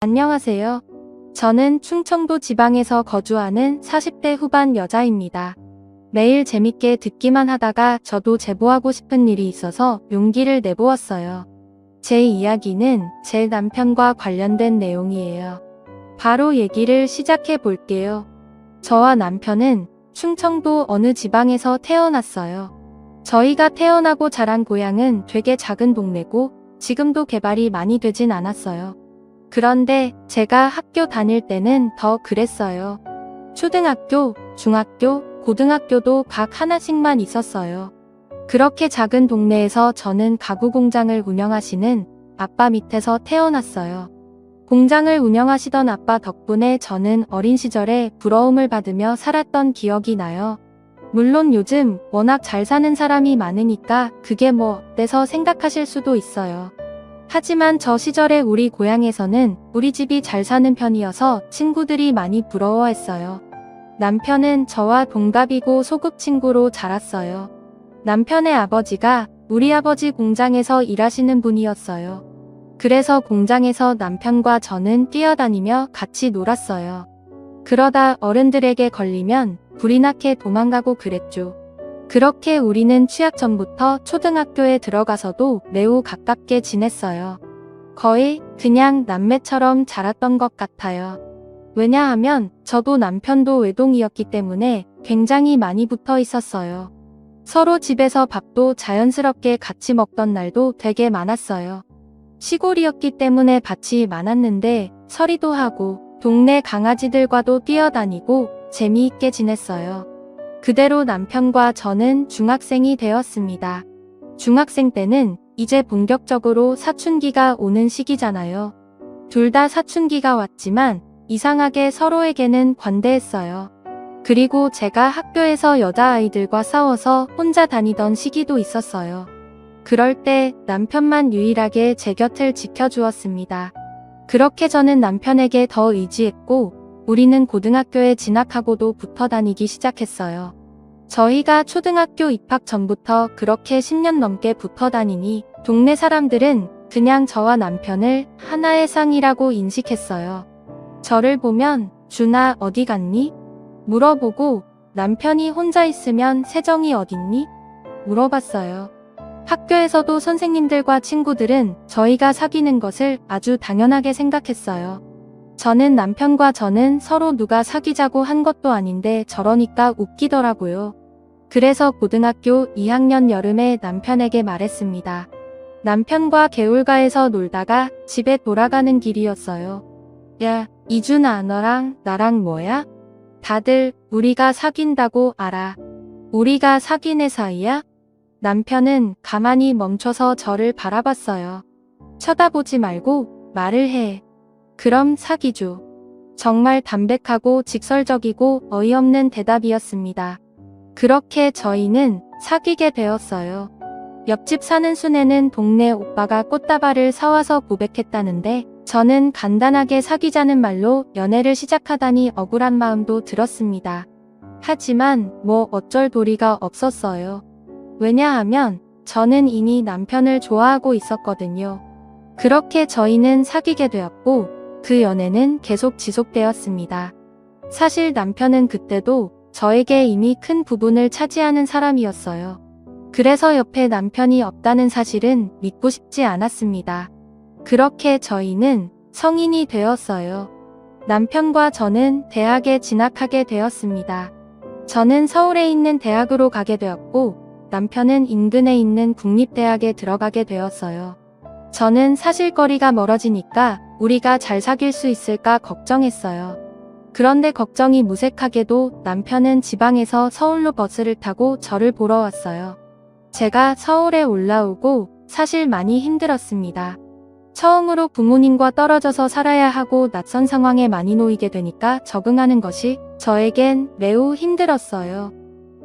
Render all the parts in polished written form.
안녕하세요. 저는 충청도 지방에서 거주하는 40대 후반 여자입니다. 매일 재밌게 듣기만 하다가 저도 제보하고 싶은 일이 있어서 용기를 내보았어요. 제 이야기는 제 남편과 관련된 내용이에요. 바로 얘기를 시작해 볼게요. 저와 남편은 충청도 어느 지방에서 태어났어요. 저희가 태어나고 자란 고향은 되게 작은 동네고 지금도 개발이 많이 되진 않았어요. 그런데 제가 학교 다닐 때는 더 그랬어요. 초등학교, 중학교, 고등학교도 각 하나씩만 있었어요. 그렇게 작은 동네에서 저는 가구 공장을 운영하시는 아빠 밑에서 태어났어요. 공장을 운영하시던 아빠 덕분에 저는 어린 시절에 부러움을 받으며 살았던 기억이 나요. 물론 요즘 워낙 잘 사는 사람이 많으니까 그게 뭐 어때서 생각하실 수도 있어요. 하지만 저 시절에 우리 고향에서는 우리 집이 잘 사는 편이어서 친구들이 많이 부러워했어요. 남편은 저와 동갑이고 소꿉친구로 자랐어요. 남편의 아버지가 우리 아버지 공장에서 일하시는 분이었어요. 그래서 공장에서 남편과 저는 뛰어다니며 같이 놀았어요. 그러다 어른들에게 걸리면 불이 나게 도망가고 그랬죠. 그렇게 우리는 취학 전부터 초등학교에 들어가서도 매우 가깝게 지냈어요. 거의 그냥 남매처럼 자랐던 것 같아요. 왜냐하면 저도 남편도 외동이었기 때문에 굉장히 많이 붙어 있었어요. 서로 집에서 밥도 자연스럽게 같이 먹던 날도 되게 많았어요. 시골이었기 때문에 밭이 많았는데 서리도 하고 동네 강아지들과도 뛰어다니고 재미있게 지냈어요. 그대로 남편과 저는 중학생이 되었습니다. 중학생 때는 이제 본격적으로 사춘기가 오는 시기잖아요. 둘 다 사춘기가 왔지만 이상하게 서로에게는 관대했어요. 그리고 제가 학교에서 여자아이들과 싸워서 혼자 다니던 시기도 있었어요. 그럴 때 남편만 유일하게 제 곁을 지켜주었습니다. 그렇게 저는 남편에게 더 의지했고 우리는 고등학교에 진학하고도 붙어 다니기 시작했어요. 저희가 초등학교 입학 전부터 그렇게 10년 넘게 붙어 다니니 동네 사람들은 그냥 저와 남편을 하나의 쌍이라고 인식했어요. 저를 보면 준아 어디 갔니? 물어보고 남편이 혼자 있으면 세정이 어딨니? 물어봤어요. 학교에서도 선생님들과 친구들은 저희가 사귀는 것을 아주 당연하게 생각했어요. 저는 서로 누가 사귀자고 한 것도 아닌데 저러니까 웃기더라고요. 그래서 고등학교 2학년 여름에 남편에게 말했습니다. 남편과 개울가에서 놀다가 집에 돌아가는 길이었어요. 야, 이준아 너랑 나랑 뭐야? 다들 우리가 사귄다고 알아. 우리가 사귀네 사이야? 남편은 가만히 멈춰서 저를 바라봤어요. 쳐다보지 말고 말을 해. 그럼 사귀죠. 정말 담백하고 직설적이고 어이없는 대답이었습니다. 그렇게 저희는 사귀게 되었어요. 옆집 사는 순애는 동네 오빠가 꽃다발을 사와서 고백했다는데 저는 간단하게 사귀자는 말로 연애를 시작하다니 억울한 마음도 들었습니다. 하지만 뭐 어쩔 도리가 없었어요. 왜냐하면 저는 이미 남편을 좋아하고 있었거든요. 그렇게 저희는 사귀게 되었고 그 연애는 계속 지속되었습니다. 사실 남편은 그때도 저에게 이미 큰 부분을 차지하는 사람이었어요. 그래서 옆에 남편이 없다는 사실은 믿고 싶지 않았습니다. 그렇게 저희는 성인이 되었어요. 남편과 저는 대학에 진학하게 되었습니다. 저는 서울에 있는 대학으로 가게 되었고 남편은 인근에 있는 국립대학에 들어가게 되었어요. 저는 사실거리가 멀어지니까 우리가 잘 사귈 수 있을까 걱정했어요. 그런데 걱정이 무색하게도 남편은 지방에서 서울로 버스를 타고 저를 보러 왔어요. 제가 서울에 올라오고 사실 많이 힘들었습니다. 처음으로 부모님과 떨어져서 살아야 하고 낯선 상황에 많이 놓이게 되니까 적응하는 것이 저에겐 매우 힘들었어요.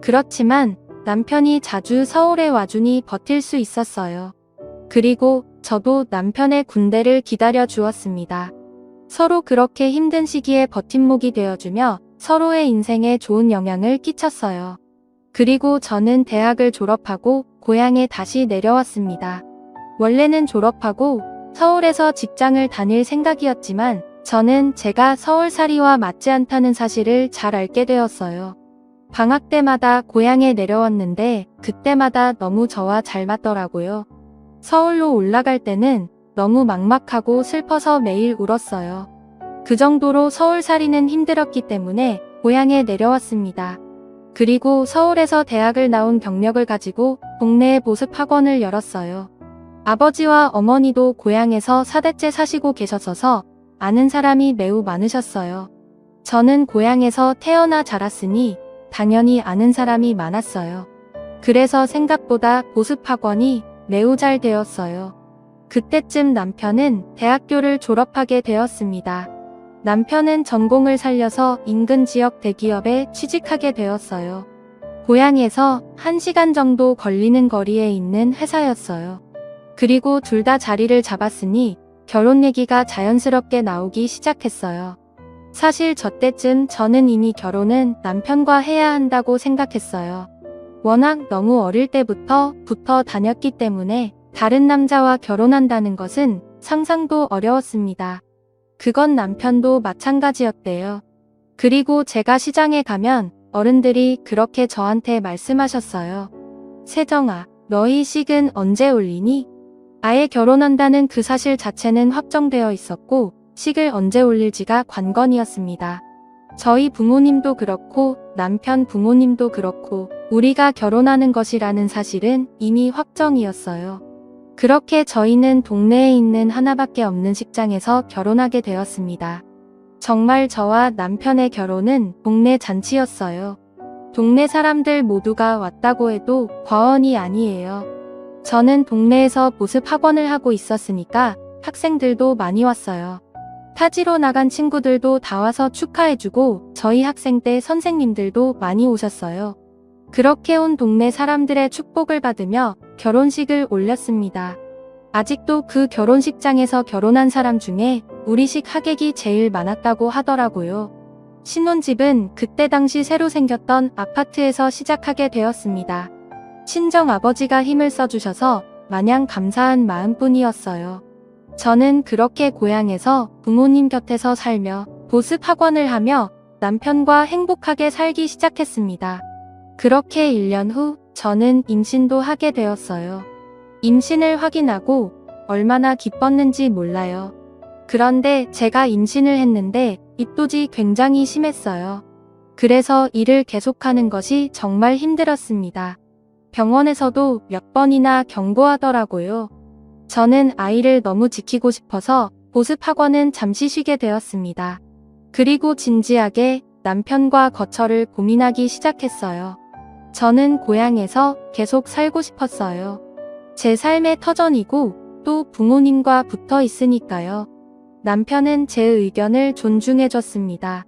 그렇지만 남편이 자주 서울에 와주니 버틸 수 있었어요. 그리고 저도 남편의 군대를 기다려 주었습니다. 서로 그렇게 힘든 시기에 버팀목이 되어주며 서로의 인생에 좋은 영향을 끼쳤어요. 그리고 저는 대학을 졸업하고 고향에 다시 내려왔습니다. 원래는 졸업하고 서울에서 직장을 다닐 생각이었지만 저는 제가 서울살이와 맞지 않다는 사실을 잘 알게 되었어요. 방학 때마다 고향에 내려왔는데 그때마다 너무 저와 잘 맞더라고요. 서울로 올라갈 때는 너무 막막하고 슬퍼서 매일 울었어요. 그 정도로 서울살이는 힘들었기 때문에 고향에 내려왔습니다. 그리고 서울에서 대학을 나온 경력을 가지고 동네에 보습학원을 열었어요. 아버지와 어머니도 고향에서 4대째 사시고 계셔서 아는 사람이 매우 많으셨어요. 저는 고향에서 태어나 자랐으니 당연히 아는 사람이 많았어요. 그래서 생각보다 보습학원이 매우 잘 되었어요. 그때쯤 남편은 대학교를 졸업하게 되었습니다. 남편은 전공을 살려서 인근 지역 대기업에 취직하게 되었어요. 고향에서 1시간 정도 걸리는 거리에 있는 회사였어요. 그리고 둘 다 자리를 잡았으니 결혼 얘기가 자연스럽게 나오기 시작했어요. 사실 저 때쯤 저는 이미 결혼은 남편과 해야 한다고 생각했어요. 워낙 너무 어릴 때부터 붙어 다녔기 때문에 다른 남자와 결혼한다는 것은 상상도 어려웠습니다. 그건 남편도 마찬가지였대요. 그리고 제가 시장에 가면 어른들이 그렇게 저한테 말씀하셨어요. 세정아, 너희 식은 언제 올리니? 아예 결혼한다는 그 사실 자체는 확정되어 있었고 식을 언제 올릴지가 관건이었습니다. 저희 부모님도 그렇고 남편 부모님도 그렇고 우리가 결혼하는 것이라는 사실은 이미 확정이었어요. 그렇게 저희는 동네에 있는 하나밖에 없는 식장에서 결혼하게 되었습니다. 정말 저와 남편의 결혼은 동네 잔치였어요. 동네 사람들 모두가 왔다고 해도 과언이 아니에요. 저는 동네에서 보습 학원을 하고 있었으니까 학생들도 많이 왔어요. 타지로 나간 친구들도 다 와서 축하해주고 저희 학생 때 선생님들도 많이 오셨어요. 그렇게 온 동네 사람들의 축복을 받으며 결혼식을 올렸습니다. 아직도 그 결혼식장에서 결혼한 사람 중에 우리식 하객이 제일 많았다고 하더라고요. 신혼집은 그때 당시 새로 생겼던 아파트에서 시작하게 되었습니다. 친정아버지가 힘을 써주셔서 마냥 감사한 마음뿐이었어요. 저는 그렇게 고향에서 부모님 곁에서 살며 보습 학원을 하며 남편과 행복하게 살기 시작했습니다. 그렇게 1년 후 저는 임신도 하게 되었어요. 임신을 확인하고 얼마나 기뻤는지 몰라요. 그런데 제가 임신을 했는데 입덧이 굉장히 심했어요. 그래서 일을 계속하는 것이 정말 힘들었습니다. 병원에서도 몇 번이나 경고하더라고요. 저는 아이를 너무 지키고 싶어서 보습 학원은 잠시 쉬게 되었습니다. 그리고 진지하게 남편과 거처를 고민하기 시작했어요. 저는 고향에서 계속 살고 싶었어요. 제 삶의 터전이고 또 부모님과 붙어 있으니까요. 남편은 제 의견을 존중해줬습니다.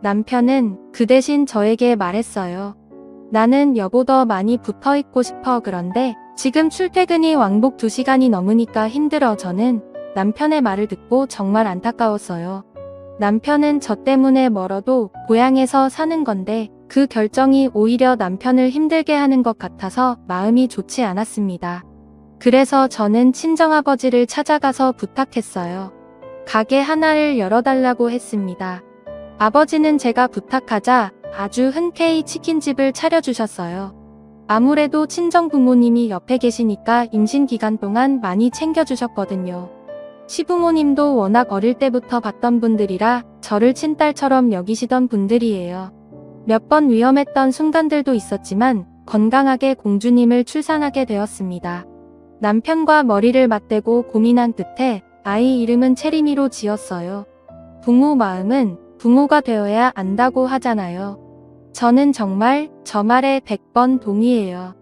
남편은 그 대신 저에게 말했어요. 나는 여보 더 많이 붙어 있고 싶어. 그런데 지금 출퇴근이 왕복 2시간이 넘으니까 힘들어. 저는 남편의 말을 듣고 정말 안타까웠어요. 남편은 저 때문에 멀어도 고향에서 사는 건데 그 결정이 오히려 남편을 힘들게 하는 것 같아서 마음이 좋지 않았습니다. 그래서 저는 친정아버지를 찾아가서 부탁했어요. 가게 하나를 열어달라고 했습니다. 아버지는 제가 부탁하자 아주 흔쾌히 치킨집을 차려주셨어요. 아무래도 친정 부모님이 옆에 계시니까 임신 기간 동안 많이 챙겨주셨거든요. 시부모님도 워낙 어릴 때부터 봤던 분들이라 저를 친딸처럼 여기시던 분들이에요. 몇 번 위험했던 순간들도 있었지만 건강하게 공주님을 출산하게 되었습니다. 남편과 머리를 맞대고 고민한 끝에 아이 이름은 체리미로 지었어요. 부모 마음은 부모가 되어야 안다고 하잖아요. 저는 정말 저 말에 100번 동의해요.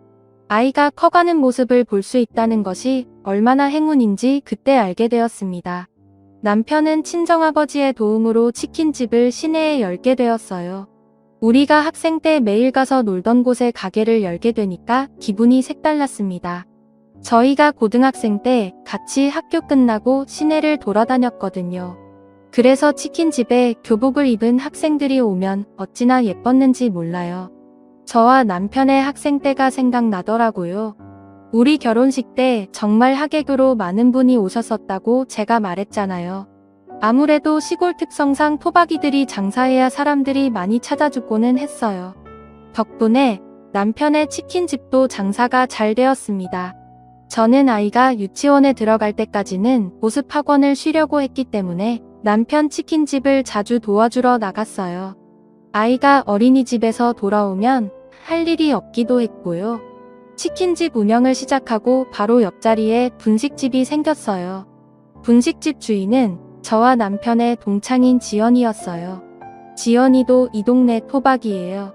아이가 커가는 모습을 볼 수 있다는 것이 얼마나 행운인지 그때 알게 되었습니다. 남편은 친정아버지의 도움으로 치킨집을 시내에 열게 되었어요. 우리가 학생 때 매일 가서 놀던 곳에 가게를 열게 되니까 기분이 색달랐습니다. 저희가 고등학생 때 같이 학교 끝나고 시내를 돌아다녔거든요. 그래서 치킨집에 교복을 입은 학생들이 오면 어찌나 예뻤는지 몰라요. 저와 남편의 학생 때가 생각나더라고요. 우리 결혼식 때 정말 하객으로 많은 분이 오셨었다고 제가 말했잖아요. 아무래도 시골 특성상 토박이들이 장사해야 사람들이 많이 찾아주고는 했어요. 덕분에 남편의 치킨집도 장사가 잘 되었습니다. 저는 아이가 유치원에 들어갈 때까지는 보습학원을 쉬려고 했기 때문에 남편 치킨집을 자주 도와주러 나갔어요. 아이가 어린이집에서 돌아오면 할 일이 없기도 했고요. 치킨집 운영을 시작하고 바로 옆자리에 분식집이 생겼어요. 분식집 주인은 저와 남편의 동창인 지연이었어요. 지연이도 이 동네 토박이에요.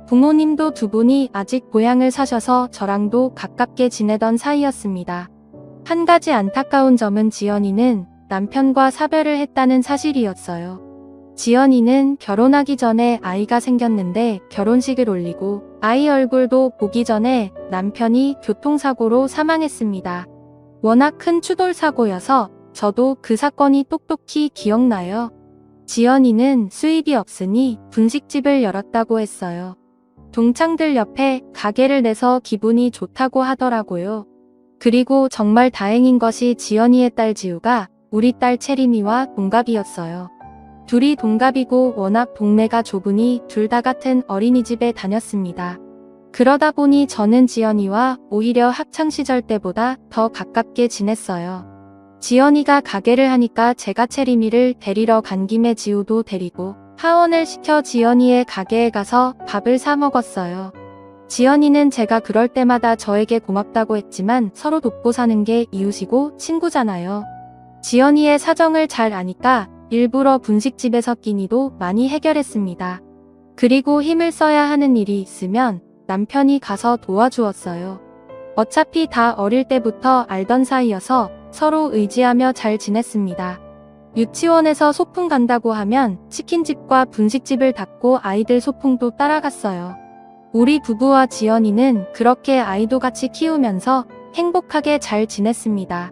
부모님도 두 분이 아직 고향을 사셔서 저랑도 가깝게 지내던 사이였습니다. 한 가지 안타까운 점은 지연이는 남편과 사별을 했다는 사실이었어요. 지연이는 결혼하기 전에 아이가 생겼는데 결혼식을 올리고 아이 얼굴도 보기 전에 남편이 교통사고로 사망했습니다. 워낙 큰 추돌사고여서 저도 그 사건이 똑똑히 기억나요. 지연이는 수입이 없으니 분식집을 열었다고 했어요. 동창들 옆에 가게를 내서 기분이 좋다고 하더라고요. 그리고 정말 다행인 것이 지연이의 딸 지우가 우리 딸 채림이와 동갑이었어요. 둘이 동갑이고 워낙 동네가 좁으니 둘 다 같은 어린이집에 다녔습니다. 그러다 보니 저는 지연이와 오히려 학창시절 때보다 더 가깝게 지냈어요. 지연이가 가게를 하니까 제가 채림이를 데리러 간 김에 지우도 데리고 하원을 시켜 지연이의 가게에 가서 밥을 사 먹었어요. 지연이는 제가 그럴 때마다 저에게 고맙다고 했지만 서로 돕고 사는 게 이웃이고 친구잖아요. 지연이의 사정을 잘 아니까 일부러 분식집에서 끼니도 많이 해결했습니다. 그리고 힘을 써야 하는 일이 있으면 남편이 가서 도와주었어요. 어차피 다 어릴 때부터 알던 사이여서 서로 의지하며 잘 지냈습니다. 유치원에서 소풍 간다고 하면 치킨집과 분식집을 닫고 아이들 소풍도 따라갔어요. 우리 부부와 지연이는 그렇게 아이도 같이 키우면서 행복하게 잘 지냈습니다.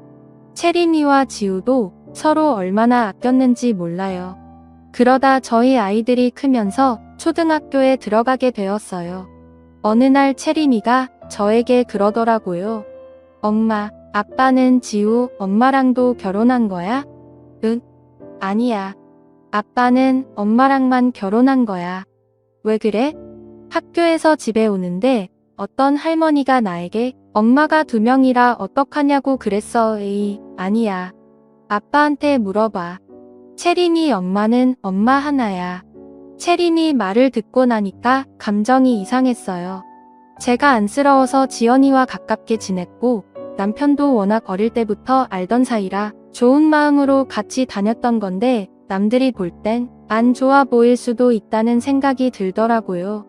채림이와 지우도 서로 얼마나 아꼈는지 몰라요. 그러다 저희 아이들이 크면서 초등학교에 들어가게 되었어요. 어느 날 채림이가 저에게 그러더라고요. 엄마, 아빠는 지우 엄마랑도 결혼한 거야? 응? 아니야. 아빠는 엄마랑만 결혼한 거야. 왜 그래? 학교에서 집에 오는데 어떤 할머니가 나에게 엄마가 2명이라 어떡하냐고 그랬어. 에이, 아니야. 아빠한테 물어봐. 채림이 엄마는 엄마 하나야. 채림이 말을 듣고 나니까 감정이 이상했어요. 제가 안쓰러워서 지연이와 가깝게 지냈고 남편도 워낙 어릴 때부터 알던 사이라 좋은 마음으로 같이 다녔던 건데 남들이 볼 땐 안 좋아 보일 수도 있다는 생각이 들더라고요.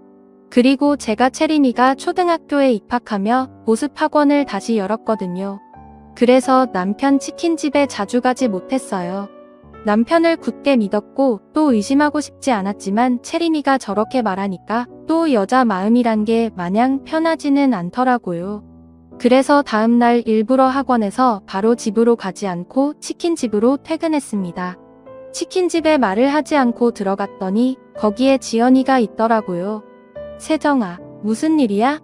그리고 제가 채림이가 초등학교에 입학하며 보습학원을 다시 열었거든요. 그래서 남편 치킨집에 자주 가지 못했어요. 남편을 굳게 믿었고 또 의심하고 싶지 않았지만 채림이가 저렇게 말하니까 또 여자 마음이란 게 마냥 편하지는 않더라고요. 그래서 다음날 일부러 학원에서 바로 집으로 가지 않고 치킨집으로 퇴근했습니다. 치킨집에 말을 하지 않고 들어갔더니 거기에 지연이가 있더라고요. 세정아, 무슨 일이야?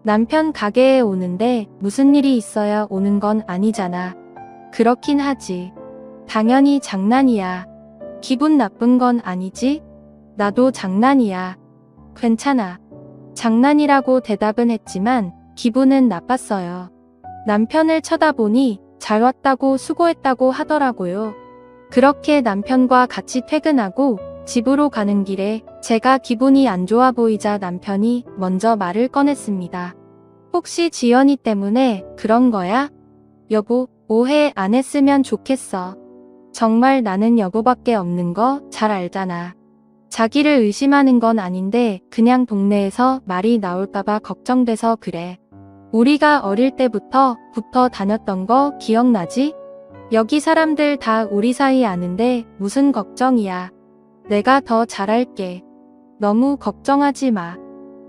남편 가게에 오는데 무슨 일이 있어야 오는 건 아니잖아. 그렇긴 하지. 당연히 장난이야. 기분 나쁜 건 아니지? 나도 장난이야. 괜찮아. 장난이라고 대답은 했지만 기분은 나빴어요. 남편을 쳐다보니 잘 왔다고 수고했다고 하더라고요. 그렇게 남편과 같이 퇴근하고 집으로 가는 길에 제가 기분이 안 좋아 보이자 남편이 먼저 말을 꺼냈습니다. 혹시 지연이 때문에 그런 거야? 여보, 오해 안 했으면 좋겠어. 정말 나는 여보밖에 없는 거 잘 알잖아. 자기를 의심하는 건 아닌데 그냥 동네에서 말이 나올까봐 걱정돼서 그래. 우리가 어릴 때부터 붙어 다녔던 거 기억나지? 여기 사람들 다 우리 사이 아는데 무슨 걱정이야. 내가 더 잘할게. 너무 걱정하지 마.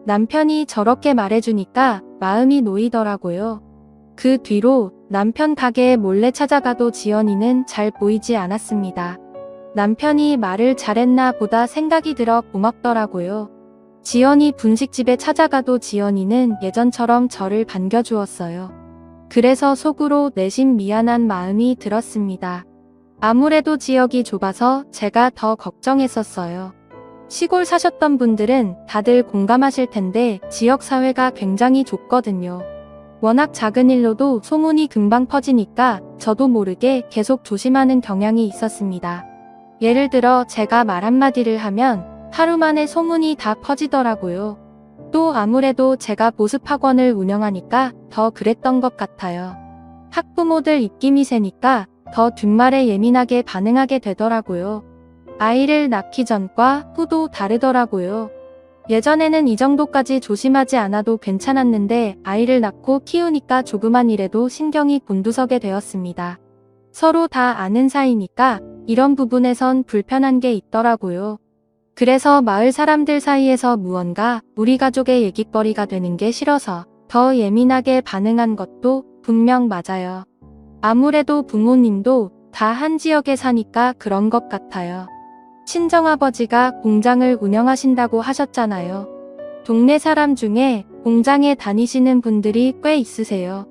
남편이 저렇게 말해주니까 마음이 놓이더라고요. 그 뒤로 남편 가게에 몰래 찾아가도 지연이는 잘 보이지 않았습니다. 남편이 말을 잘했나 보다 생각이 들어 고맙더라고요. 지연이 분식집에 찾아가도 지연이는 예전처럼 저를 반겨주었어요. 그래서 속으로 내심 미안한 마음이 들었습니다. 아무래도 지역이 좁아서 제가 더 걱정했었어요. 시골 사셨던 분들은 다들 공감하실 텐데 지역사회가 굉장히 좁거든요. 워낙 작은 일로도 소문이 금방 퍼지니까 저도 모르게 계속 조심하는 경향이 있었습니다. 예를 들어 제가 말 한마디를 하면 하루 만에 소문이 다 퍼지더라고요. 또 아무래도 제가 보습학원을 운영하니까 더 그랬던 것 같아요. 학부모들 입김이 세니까 더 뒷말에 예민하게 반응하게 되더라고요. 아이를 낳기 전과 후도 다르더라고요. 예전에는 이 정도까지 조심하지 않아도 괜찮았는데 아이를 낳고 키우니까 조그만 일에도 신경이 곤두서게 되었습니다. 서로 다 아는 사이니까 이런 부분에선 불편한 게 있더라고요. 그래서 마을 사람들 사이에서 무언가 우리 가족의 얘깃거리가 되는 게 싫어서 더 예민하게 반응한 것도 분명 맞아요. 아무래도 부모님도 다 한 지역에 사니까 그런 것 같아요. 친정아버지가 공장을 운영하신다고 하셨잖아요. 동네 사람 중에 공장에 다니시는 분들이 꽤 있으세요.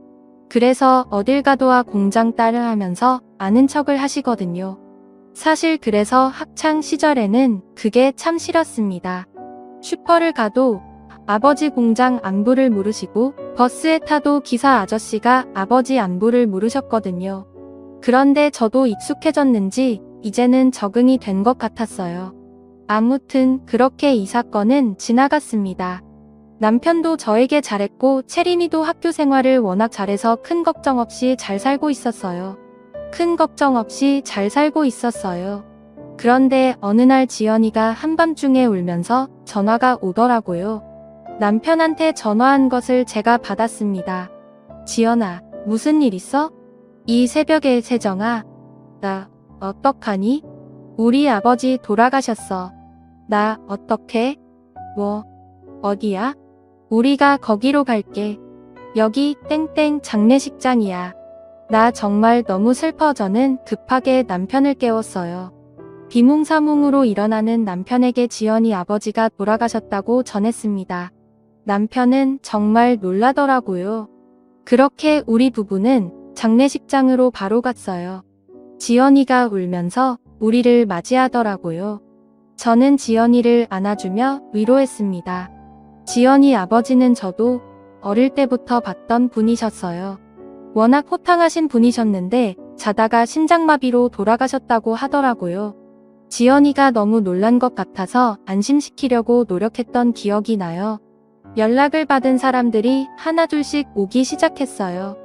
그래서 어딜 가도와 공장 딸을 하면서 아는 척을 하시거든요. 사실 그래서 학창 시절에는 그게 참 싫었습니다. 슈퍼를 가도 아버지 공장 안부를 물으시고 버스에 타도 기사 아저씨가 아버지 안부를 물으셨거든요. 그런데 저도 익숙해졌는지 이제는 적응이 된 것 같았어요. 아무튼 그렇게 이 사건은 지나갔습니다. 남편도 저에게 잘했고 채린이도 학교 생활을 워낙 잘해서 큰 걱정 없이 잘 살고 있었어요. 그런데 어느 날 지연이가 한밤중에 울면서 전화가 오더라고요. 남편한테 전화한 것을 제가 받았습니다. 지연아, 무슨 일 있어? 이 새벽에 세정아, 나 어떡하니? 우리 아버지 돌아가셨어. 나 어떡해? 뭐? 어디야? 우리가 거기로 갈게. 여기 땡땡 장례식장이야. 나 정말 너무 슬퍼. 저는 급하게 남편을 깨웠어요. 비몽사몽으로 일어나는 남편에게 지연이 아버지가 돌아가셨다고 전했습니다. 남편은 정말 놀라더라고요. 그렇게 우리 부부는 장례식장으로 바로 갔어요. 지연이가 울면서 우리를 맞이하더라고요. 저는 지연이를 안아주며 위로했습니다. 지연이 아버지는 저도 어릴 때부터 봤던 분이셨어요. 워낙 호탕하신 분이셨는데 자다가 심장마비로 돌아가셨다고 하더라고요. 지연이가 너무 놀란 것 같아서 안심시키려고 노력했던 기억이 나요. 연락을 받은 사람들이 하나둘씩 오기 시작했어요.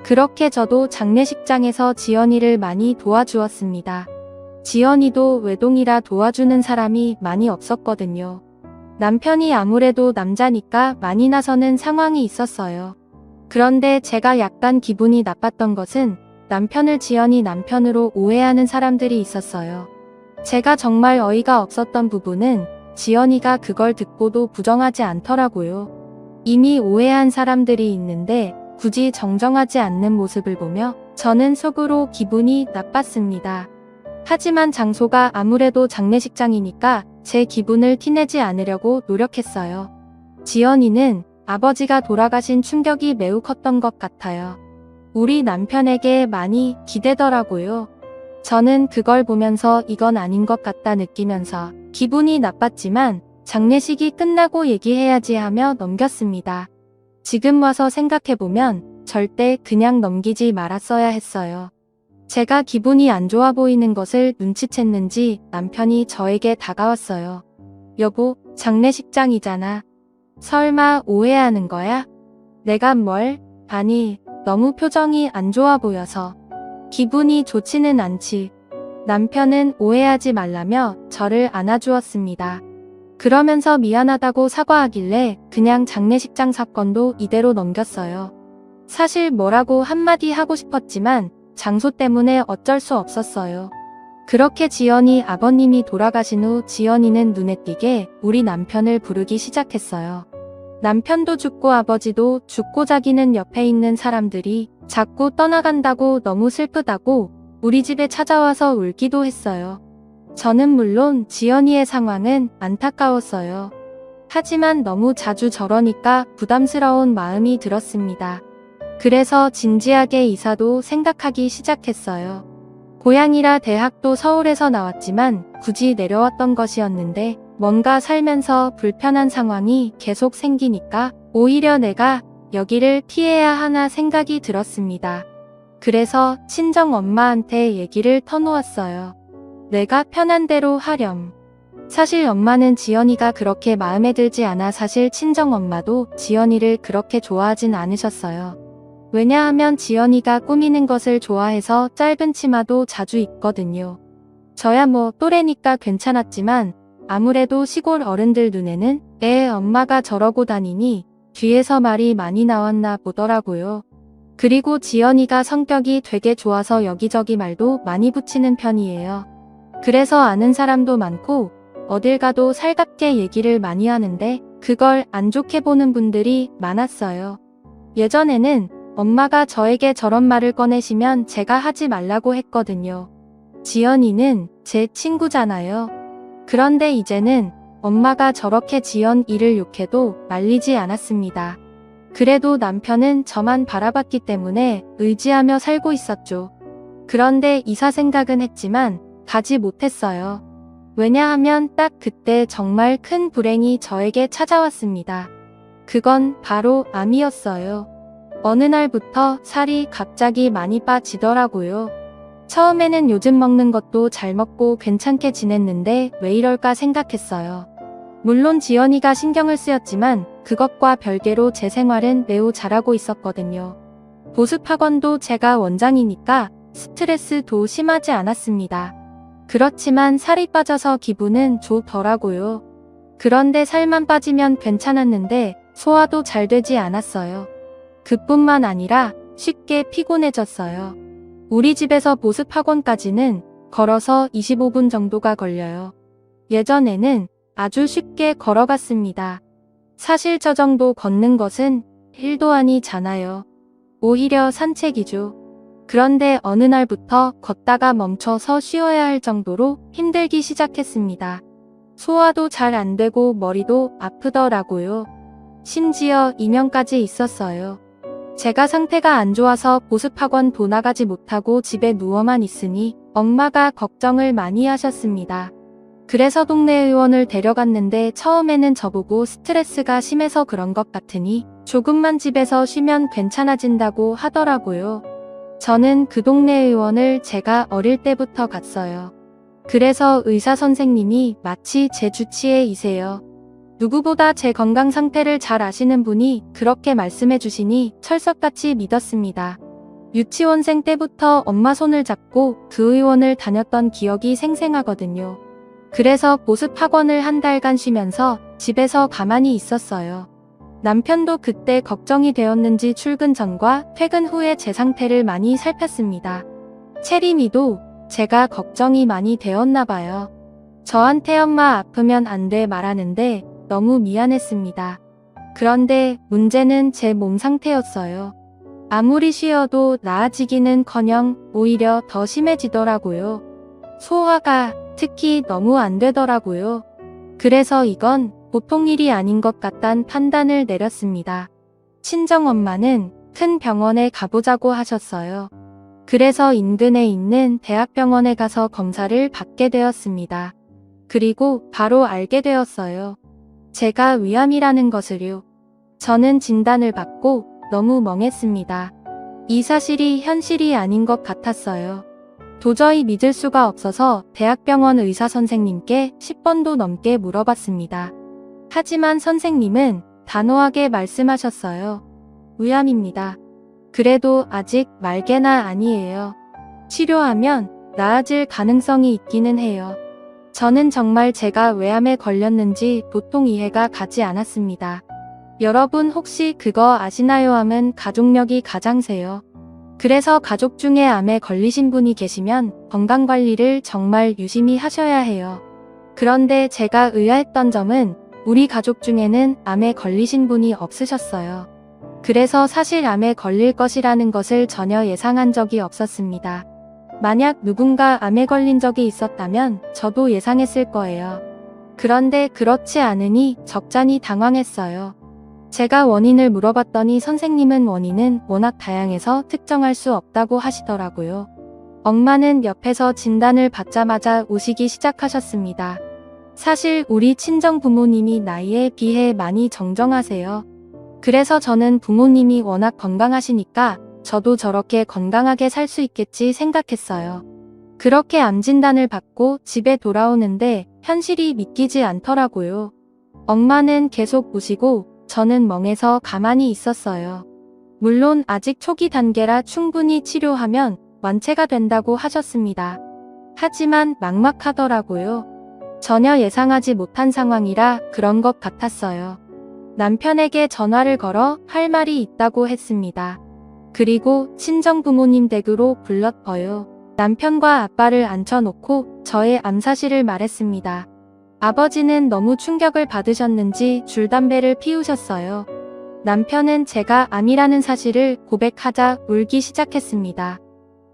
그렇게 저도 장례식장에서 지연이를 많이 도와주었습니다. 지연이도 외동이라 도와주는 사람이 많이 없었거든요. 남편이 아무래도 남자니까 많이 나서는 상황이 있었어요. 그런데 제가 약간 기분이 나빴던 것은 남편을 지연이 남편으로 오해하는 사람들이 있었어요. 제가 정말 어이가 없었던 부분은 지연이가 그걸 듣고도 부정하지 않더라고요. 이미 오해한 사람들이 있는데 굳이 정정하지 않는 모습을 보며 저는 속으로 기분이 나빴습니다. 하지만 장소가 아무래도 장례식장이니까 제 기분을 티내지 않으려고 노력했어요. 지연이는 아버지가 돌아가신 충격이 매우 컸던 것 같아요. 우리 남편에게 많이 기대더라고요. 저는 그걸 보면서 이건 아닌 것 같다 느끼면서 기분이 나빴지만 장례식이 끝나고 얘기해야지 하며 넘겼습니다. 지금 와서 생각해보면 절대 그냥 넘기지 말았어야 했어요. 제가 기분이 안 좋아 보이는 것을 눈치챘는지 남편이 저에게 다가왔어요. 여보, 장례식장이잖아. 설마 오해하는 거야? 내가 뭘? 아니, 너무 표정이 안 좋아 보여서. 기분이 좋지는 않지. 남편은 오해하지 말라며 저를 안아주었습니다. 그러면서 미안하다고 사과하길래 그냥 장례식장 사건도 이대로 넘겼어요. 사실 뭐라고 한마디 하고 싶었지만 장소 때문에 어쩔 수 없었어요. 그렇게 지연이 아버님이 돌아가신 후 지연이는 눈에 띄게 우리 남편을 부르기 시작했어요. 남편도 죽고 아버지도 죽고 자기는 옆에 있는 사람들이 자꾸 떠나간다고 너무 슬프다고 우리 집에 찾아와서 울기도 했어요. 저는 물론 지연이의 상황은 안타까웠어요. 하지만 너무 자주 저러니까 부담스러운 마음이 들었습니다. 그래서 진지하게 이사도 생각하기 시작했어요. 고향이라 대학도 서울에서 나왔지만 굳이 내려왔던 것이었는데 뭔가 살면서 불편한 상황이 계속 생기니까 오히려 내가 여기를 피해야 하나 생각이 들었습니다. 그래서 친정 엄마한테 얘기를 터놓았어요. 내가 편한 대로 하렴. 사실 엄마는 지연이가 그렇게 마음에 들지 않아 사실 친정 엄마도 지연이를 그렇게 좋아하진 않으셨어요. 왜냐하면 지연이가 꾸미는 것을 좋아해서 짧은 치마도 자주 입거든요. 저야 뭐 또래니까 괜찮았지만 아무래도 시골 어른들 눈에는 엄마가 저러고 다니니 뒤에서 말이 많이 나왔나 보더라고요. 그리고 지연이가 성격이 되게 좋아서 여기저기 말도 많이 붙이는 편이에요. 그래서 아는 사람도 많고 어딜 가도 살갑게 얘기를 많이 하는데 그걸 안 좋게 보는 분들이 많았어요. 예전에는 엄마가 저에게 저런 말을 꺼내시면 제가 하지 말라고 했거든요. 지연이는 제 친구잖아요. 그런데 이제는 엄마가 저렇게 지연이를 욕해도 말리지 않았습니다. 그래도 남편은 저만 바라봤기 때문에 의지하며 살고 있었죠. 그런데 이사 생각은 했지만 가지 못했어요. 왜냐하면 딱 그때 정말 큰 불행이 저에게 찾아왔습니다. 그건 바로 암이었어요. 어느 날부터 살이 갑자기 많이 빠지더라고요. 처음에는 요즘 먹는 것도 잘 먹고 괜찮게 지냈는데 왜 이럴까 생각했어요. 물론 지연이가 신경을 쓰였지만 그것과 별개로 제 생활은 매우 잘하고 있었거든요. 보습학원도 제가 원장이니까 스트레스도 심하지 않았습니다. 그렇지만 살이 빠져서 기분은 좋더라고요. 그런데 살만 빠지면 괜찮았는데 소화도 잘 되지 않았어요. 그뿐만 아니라 쉽게 피곤해졌어요. 우리 집에서 보습학원까지는 걸어서 25분 정도가 걸려요. 예전에는 아주 쉽게 걸어갔습니다. 사실 저 정도 걷는 것은 1도 아니잖아요. 오히려 산책이죠. 그런데 어느 날부터 걷다가 멈춰서 쉬어야 할 정도로 힘들기 시작했습니다. 소화도 잘 안 되고 머리도 아프더라고요. 심지어 이명까지 있었어요. 제가 상태가 안 좋아서 보습학원도 나가지 못하고 집에 누워만 있으니 엄마가 걱정을 많이 하셨습니다. 그래서 동네 의원을 데려갔는데 처음에는 저보고 스트레스가 심해서 그런 것 같으니 조금만 집에서 쉬면 괜찮아진다고 하더라고요. 저는 그 동네 의원을 제가 어릴 때부터 갔어요. 그래서 의사 선생님이 마치 제 주치의이세요. 누구보다 제 건강 상태를 잘 아시는 분이 그렇게 말씀해 주시니 철석같이 믿었습니다. 유치원생 때부터 엄마 손을 잡고 그 의원을 다녔던 기억이 생생하거든요. 그래서 보습학원을 한 달간 쉬면서 집에서 가만히 있었어요. 남편도 그때 걱정이 되었는지 출근 전과 퇴근 후에 제 상태를 많이 살폈습니다. 채림이도 제가 걱정이 많이 되었나 봐요. 저한테 엄마 아프면 안 돼 말하는데 너무 미안했습니다. 그런데 문제는 제 몸 상태였어요. 아무리 쉬어도 나아지기는커녕 오히려 더 심해지더라고요. 소화가 특히 너무 안 되더라고요. 그래서 이건 보통 일이 아닌 것 같단 판단을 내렸습니다. 친정엄마는 큰 병원에 가보자고 하셨어요. 그래서 인근에 있는 대학병원에 가서 검사를 받게 되었습니다. 그리고 바로 알게 되었어요. 제가 위암이라는 것을요. 저는 진단을 받고 너무 멍했습니다. 이 사실이 현실이 아닌 것 같았어요. 도저히 믿을 수가 없어서 대학병원 의사 선생님께 10번도 넘게 물어봤습니다. 하지만 선생님은 단호하게 말씀하셨어요. 위암입니다. 그래도 아직 말개나 아니에요. 치료하면 나아질 가능성이 있기는 해요. 저는 정말 제가 외암에 걸렸는지 도통 이해가 가지 않았습니다. 여러분 혹시 그거 아시나요? 암은 가족력이 가장 세요. 그래서 가족 중에 암에 걸리신 분이 계시면 건강관리를 정말 유심히 하셔야 해요. 그런데 제가 의아했던 점은 우리 가족 중에는 암에 걸리신 분이 없으셨어요. 그래서 사실 암에 걸릴 것이라는 것을 전혀 예상한 적이 없었습니다. 만약 누군가 암에 걸린 적이 있었다면 저도 예상했을 거예요. 그런데 그렇지 않으니 적잖이 당황했어요. 제가 원인을 물어봤더니 선생님은 원인은 워낙 다양해서 특정할 수 없다고 하시더라고요. 엄마는 옆에서 진단을 받자마자 우시기 시작하셨습니다. 사실 우리 친정 부모님이 나이에 비해 많이 정정하세요. 그래서 저는 부모님이 워낙 건강하시니까 저도 저렇게 건강하게 살 수 있겠지 생각했어요. 그렇게 암 진단을 받고 집에 돌아오는데 현실이 믿기지 않더라고요. 엄마는 계속 우시고 저는 멍해서 가만히 있었어요. 물론 아직 초기 단계라 충분히 치료하면 완치가 된다고 하셨습니다. 하지만 막막하더라고요. 전혀 예상하지 못한 상황이라 그런 것 같았어요. 남편에게 전화를 걸어 할 말이 있다고 했습니다. 그리고 친정 부모님 댁으로 불렀어요. 남편과 아빠를 앉혀놓고 저의 암 사실을 말했습니다. 아버지는 너무 충격을 받으셨는지 줄담배를 피우셨어요. 남편은 제가 암이라는 사실을 고백하자 울기 시작했습니다.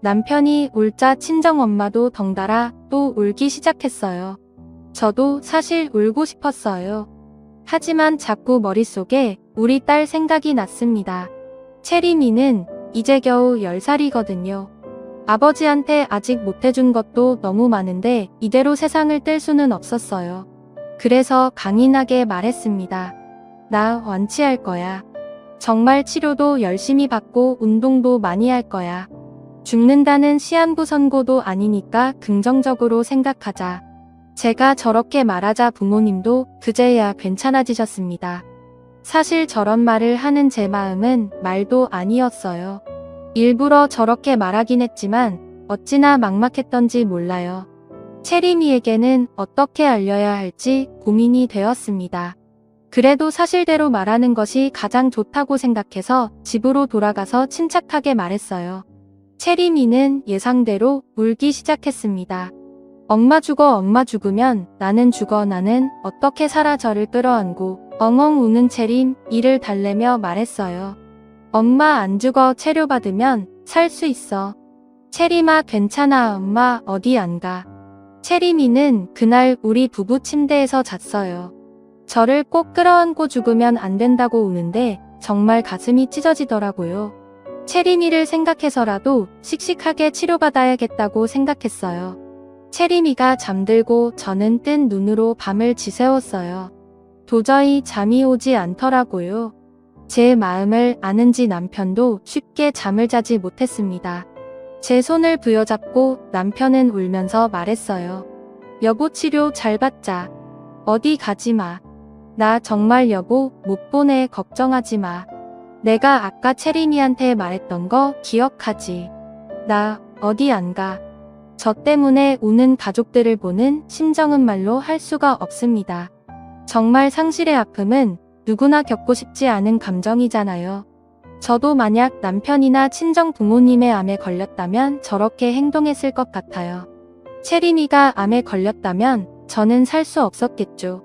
남편이 울자 친정엄마도 덩달아 또 울기 시작했어요. 저도 사실 울고 싶었어요. 하지만 자꾸 머릿속에 우리 딸 생각이 났습니다. 채림이는 이제 겨우 10살이거든요. 아버지한테 아직 못해준 것도 너무 많은데 이대로 세상을 뗄 수는 없었어요. 그래서 강인하게 말했습니다. 나 완치할 거야. 정말 치료도 열심히 받고 운동도 많이 할 거야. 죽는다는 시한부 선고도 아니니까 긍정적으로 생각하자. 제가 저렇게 말하자 부모님도 그제야 괜찮아지셨습니다. 사실 저런 말을 하는 제 마음은 말도 아니었어요. 일부러 저렇게 말하긴 했지만 어찌나 막막했던지 몰라요. 채림이에게는 어떻게 알려야 할지 고민이 되었습니다. 그래도 사실대로 말하는 것이 가장 좋다고 생각해서 집으로 돌아가서 침착하게 말했어요. 채림이는 예상대로 울기 시작했습니다. 엄마 죽어, 엄마 죽으면 나는 죽어, 나는 어떻게 살아. 저를 끌어안고 엉엉 우는 채림 이를 달래며 말했어요. 엄마 안 죽어. 치료받으면 살 수 있어. 채림아 괜찮아. 엄마 어디 안 가. 채림이는 그날 우리 부부 침대에서 잤어요. 저를 꼭 끌어안고 죽으면 안 된다고 우는데 정말 가슴이 찢어지더라고요. 채림이를 생각해서라도 씩씩하게 치료받아야겠다고 생각했어요. 채림이가 잠들고 저는 뜬 눈으로 밤을 지새웠어요. 도저히 잠이 오지 않더라고요. 제 마음을 아는지 남편도 쉽게 잠을 자지 못했습니다. 제 손을 부여잡고 남편은 울면서 말했어요. 여보 치료 잘 받자. 어디 가지 마. 나 정말 여보 못 보내. 걱정하지 마. 내가 아까 채림이한테 말했던 거 기억하지? 나 어디 안 가. 저 때문에 우는 가족들을 보는 심정은 말로 할 수가 없습니다. 정말 상실의 아픔은 누구나 겪고 싶지 않은 감정이잖아요. 저도 만약 남편이나 친정 부모님의 암에 걸렸다면 저렇게 행동했을 것 같아요. 채림이가 암에 걸렸다면 저는 살 수 없었겠죠.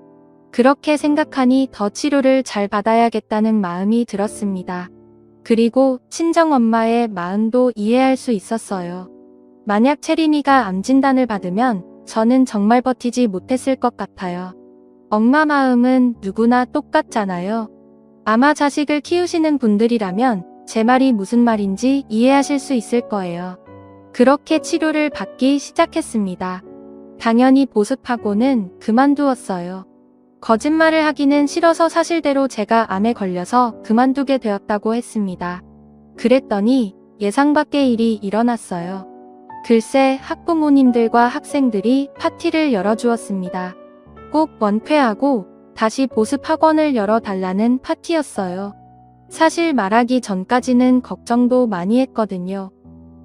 그렇게 생각하니 더 치료를 잘 받아야겠다는 마음이 들었습니다. 그리고 친정엄마의 마음도 이해할 수 있었어요. 만약 채림이가 암 진단을 받으면 저는 정말 버티지 못했을 것 같아요. 엄마 마음은 누구나 똑같잖아요. 아마 자식을 키우시는 분들이라면 제 말이 무슨 말인지 이해하실 수 있을 거예요. 그렇게 치료를 받기 시작했습니다. 당연히 보습하고는 그만두었어요. 거짓말을 하기는 싫어서 사실대로 제가 암에 걸려서 그만두게 되었다고 했습니다. 그랬더니 예상 밖의 일이 일어났어요. 글쎄 학부모님들과 학생들이 파티를 열어주었습니다. 꼭 원쾌하고 다시 보습학원을 열어달라는 파티였어요. 사실 말하기 전까지는 걱정도 많이 했거든요.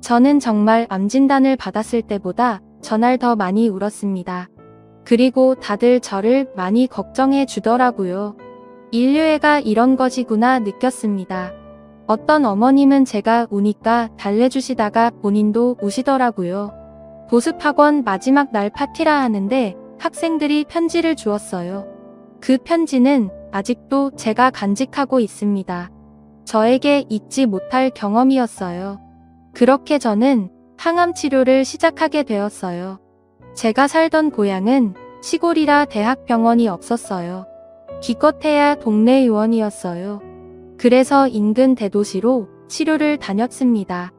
저는 정말 암 진단을 받았을 때보다 전날 더 많이 울었습니다. 그리고 다들 저를 많이 걱정해 주더라고요. 인류애가 이런 것이구나 느꼈습니다. 어떤 어머님은 제가 우니까 달래주시다가 본인도 우시더라고요. 보습학원 마지막 날 파티라 하는데 학생들이 편지를 주었어요. 그 편지는 아직도 제가 간직하고 있습니다. 저에게 잊지 못할 경험이었어요. 그렇게 저는 항암 치료를 시작하게 되었어요. 제가 살던 고향은 시골이라 대학병원이 없었어요. 기껏해야 동네 의원이었어요. 그래서 인근 대도시로 치료를 다녔습니다.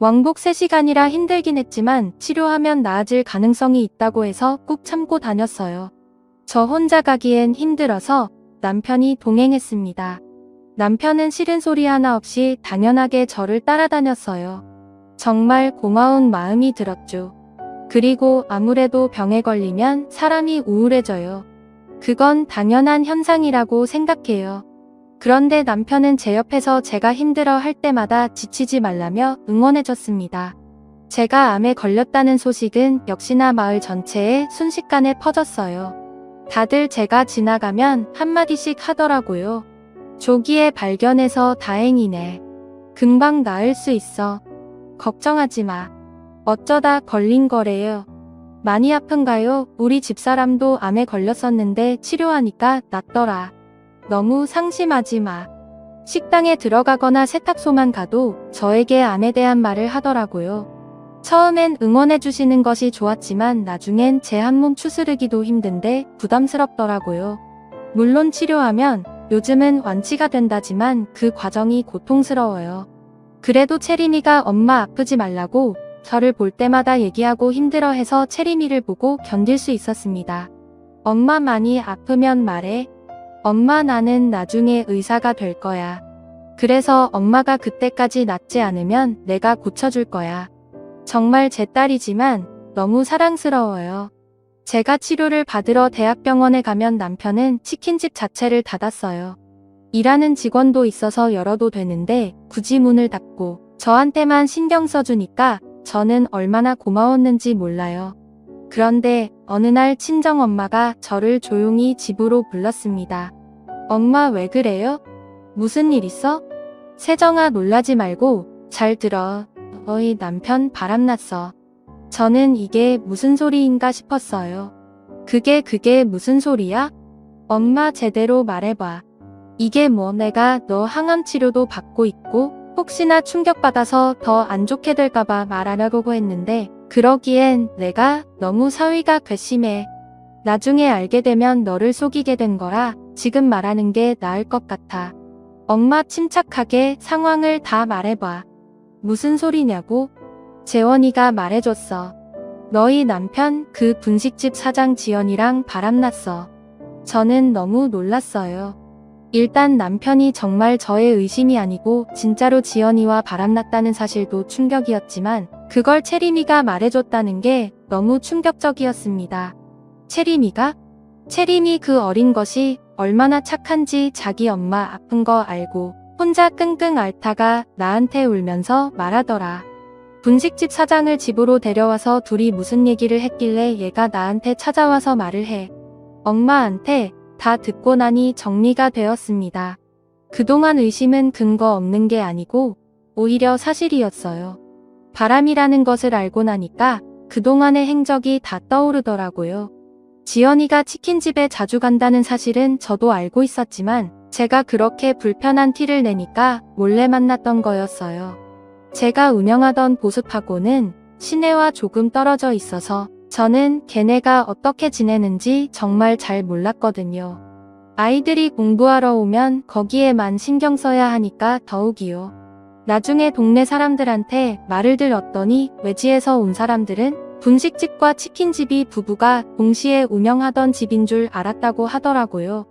왕복 3시간이라 힘들긴 했지만 치료하면 나아질 가능성이 있다고 해서 꾹 참고 다녔어요. 저 혼자 가기엔 힘들어서 남편이 동행했습니다. 남편은 싫은 소리 하나 없이 당연하게 저를 따라다녔어요. 정말 고마운 마음이 들었죠. 그리고 아무래도 병에 걸리면 사람이 우울해져요. 그건 당연한 현상이라고 생각해요. 그런데 남편은 제 옆에서 제가 힘들어 할 때마다 지치지 말라며 응원해줬습니다. 제가 암에 걸렸다는 소식은 역시나 마을 전체에 순식간에 퍼졌어요. 다들 제가 지나가면 한마디씩 하더라고요. 조기에 발견해서 다행이네. 금방 나을 수 있어. 걱정하지 마. 어쩌다 걸린 거래요. 많이 아픈가요? 우리 집사람도 암에 걸렸었는데 치료하니까 낫더라. 너무 상심하지 마. 식당에 들어가거나 세탁소만 가도 저에게 암에 대한 말을 하더라고요. 처음엔 응원해주시는 것이 좋았지만 나중엔 제 한몸 추스르기도 힘든데 부담스럽더라고요. 물론 치료하면 요즘은 완치가 된다지만 그 과정이 고통스러워요. 그래도 채림이가 엄마 아프지 말라고 저를 볼 때마다 얘기하고 힘들어해서 채림이를 보고 견딜 수 있었습니다. 엄마 많이 아프면 말해. 엄마 나는 나중에 의사가 될 거야. 그래서 엄마가 그때까지 낫지 않으면 내가 고쳐줄 거야. 정말 제 딸이지만 너무 사랑스러워요. 제가 치료를 받으러 대학병원에 가면 남편은 치킨집 자체를 닫았어요. 일하는 직원도 있어서 열어도 되는데 굳이 문을 닫고 저한테만 신경 써주니까 저는 얼마나 고마웠는지 몰라요. 그런데 어느 날 친정엄마가 저를 조용히 집으로 불렀습니다. 엄마 왜 그래요? 무슨 일 있어? 세정아 놀라지 말고 잘 들어. 너희 남편 바람났어. 저는 이게 무슨 소리인가 싶었어요. 그게 무슨 소리야? 엄마 제대로 말해봐. 이게 뭐 내가 너 항암 치료도 받고 있고 혹시나 충격받아서 더 안 좋게 될까봐 말 안 하려고 했는데 그러기엔 내가 너무 사위가 괘씸해. 나중에 알게 되면 너를 속이게 된 거라 지금 말하는 게 나을 것 같아. 엄마 침착하게 상황을 다 말해봐. 무슨 소리냐고? 재원이가 말해줬어. 너희 남편 그 분식집 사장 지연이랑 바람났어. 저는 너무 놀랐어요. 일단 남편이 정말 저의 의심이 아니고 진짜로 지연이와 바람났다는 사실도 충격이었지만 그걸 채림이가 말해줬다는 게 너무 충격적이었습니다. 채림이가? 채림이 그 어린 것이 얼마나 착한지 자기 엄마 아픈 거 알고 혼자 끙끙 앓다가 나한테 울면서 말하더라. 분식집 사장을 집으로 데려와서 둘이 무슨 얘기를 했길래 얘가 나한테 찾아와서 말을 해. 엄마한테 다 듣고 나니 정리가 되었습니다. 그동안 의심은 근거 없는 게 아니고 오히려 사실이었어요. 바람이라는 것을 알고 나니까 그동안의 행적이 다 떠오르더라고요. 지연이가 치킨집에 자주 간다는 사실은 저도 알고 있었지만 제가 그렇게 불편한 티를 내니까 몰래 만났던 거였어요. 제가 운영하던 보습학원은 시내와 조금 떨어져 있어서 저는 걔네가 어떻게 지내는지 정말 잘 몰랐거든요. 아이들이 공부하러 오면 거기에만 신경 써야 하니까 더욱이요. 나중에 동네 사람들한테 말을 들었더니 외지에서 온 사람들은 분식집과 치킨집이 부부가 동시에 운영하던 집인 줄 알았다고 하더라고요.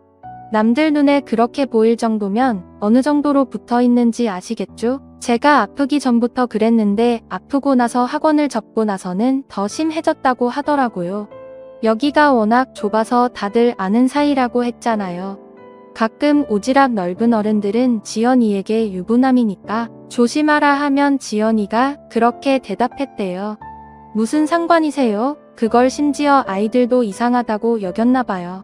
남들 눈에 그렇게 보일 정도면 어느 정도로 붙어 있는지 아시겠죠? 제가 아프기 전부터 그랬는데 아프고 나서 학원을 접고 나서는 더 심해졌다고 하더라고요. 여기가 워낙 좁아서 다들 아는 사이라고 했잖아요. 가끔 오지랖 넓은 어른들은 지연이에게 유부남이니까 조심하라 하면 지연이가 그렇게 대답했대요. 무슨 상관이세요? 그걸 심지어 아이들도 이상하다고 여겼나 봐요.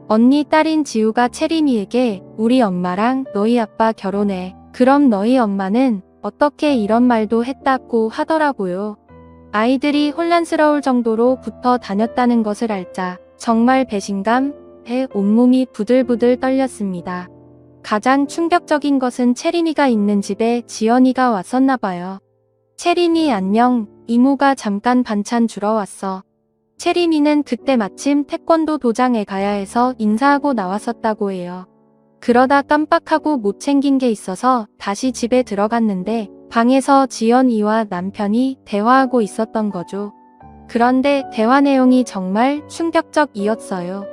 언니 딸인 지우가 채림이에게 우리 엄마랑 너희 아빠 결혼해. 그럼 너희 엄마는 어떻게 이런 말도 했다고 하더라고요. 아이들이 혼란스러울 정도로 붙어 다녔다는 것을 알자 정말 배신감에 온몸이 부들부들 떨렸습니다. 가장 충격적인 것은 채림이가 있는 집에 지연이가 왔었나 봐요. 채림이 안녕, 이모가 잠깐 반찬 주러 왔어. 채림이는 그때 마침 태권도 도장에 가야 해서 인사하고 나왔었다고 해요. 그러다 깜빡하고 못 챙긴 게 있어서 다시 집에 들어갔는데 방에서 지연이와 남편이 대화하고 있었던 거죠. 그런데 대화 내용이 정말 충격적이었어요.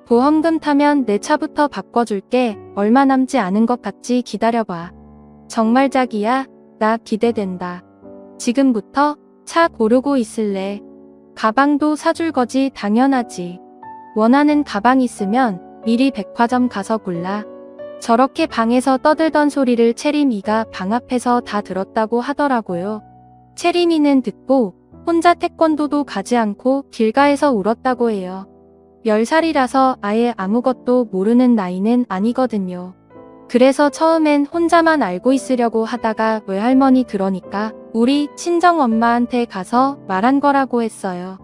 보험금 타면 내 차부터 바꿔줄게. 얼마 남지 않은 것 같지? 기다려봐. 정말 자기야, 나 기대된다. 지금부터 차 고르고 있을래. 가방도 사줄 거지? 당연하지. 원하는 가방 있으면 미리 백화점 가서 골라. 저렇게 방에서 떠들던 소리를 채림이가 방 앞에서 다 들었다고 하더라고요. 채림이는 듣고 혼자 태권도도 가지 않고 길가에서 울었다고 해요. 10살이라서 아예 아무것도 모르는 나이는 아니거든요. 그래서 처음엔 혼자만 알고 있으려고 하다가 외할머니 그러니까 우리 친정엄마한테 가서 말한 거라고 했어요.